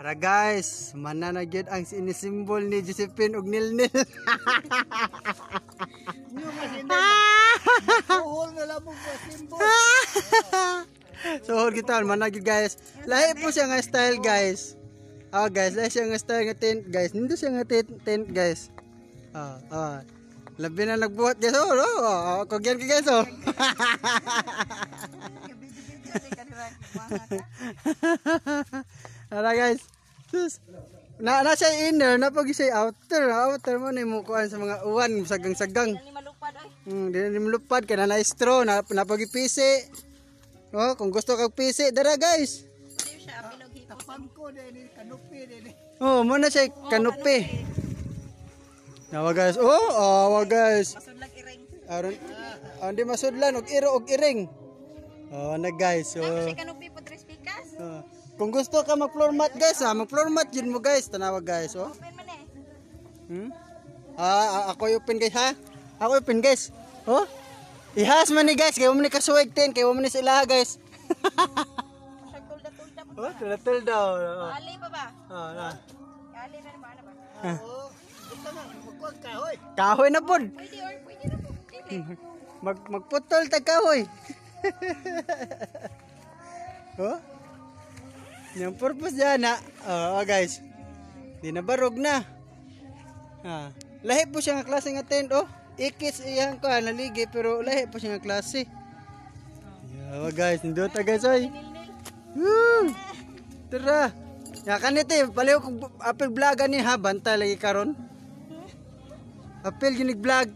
Ara guys, mana na gyud ang sinisimbol ni Josephine ug Nilnil. Suhol na labog sa simbol. So kita mana gyud guys. Lahi po siya nga style guys. Oh guys, lahi siya nga style nga tent guys. Nindot siya nga tent guys. Labi na nagbuhat guys. Kogyan ka guys oh. Ara guys. Sus. Na siya inner, na pag siya outer. Outer mo ni mo kuan sa mga uwan sagang-sagang. Dili malupad oy. Dili malupad kana na straw na pagipisi. Oh, kung gusto kag pisi dara guys. Dili siya bilog hipon. Pangko din kanupi din. Oh, mo na siya kanupi. Nawa guys. Awa guys. Masudlag iring. Aron hindi masudlan og iring. Oh, na guys. So Siya kanupi po tres pikas. kung gusto ka mag floor mat guys, mag floor mat yun mo guys, tanawa guys, oh. Open man eh. Ako open guys ha. Ako open guys. Oh. Ihas man ni guys, kay mo ni kasuwag tin, kay mo ni sila guys. Siya tulda-tulda pa. Oh, tulda daw. Ali pa ba? Ali na naman ba? Gusto mo magkuag kahoy. Kahoy na pod. Pwede na po. Dili. Magputol tag kahoy. Oh. Yung purpose dyan na. Guys. Di na barog na. Lahi po siya nga klase nga tent. Oh. Ikis iyang ko naligi pero lahi po siya nga klase. Guys. Nindota guys ay. Tara. Ya kanite. Paliw kong apil vlogan ni ha. Banta lagi karon. Apil ginig vlog.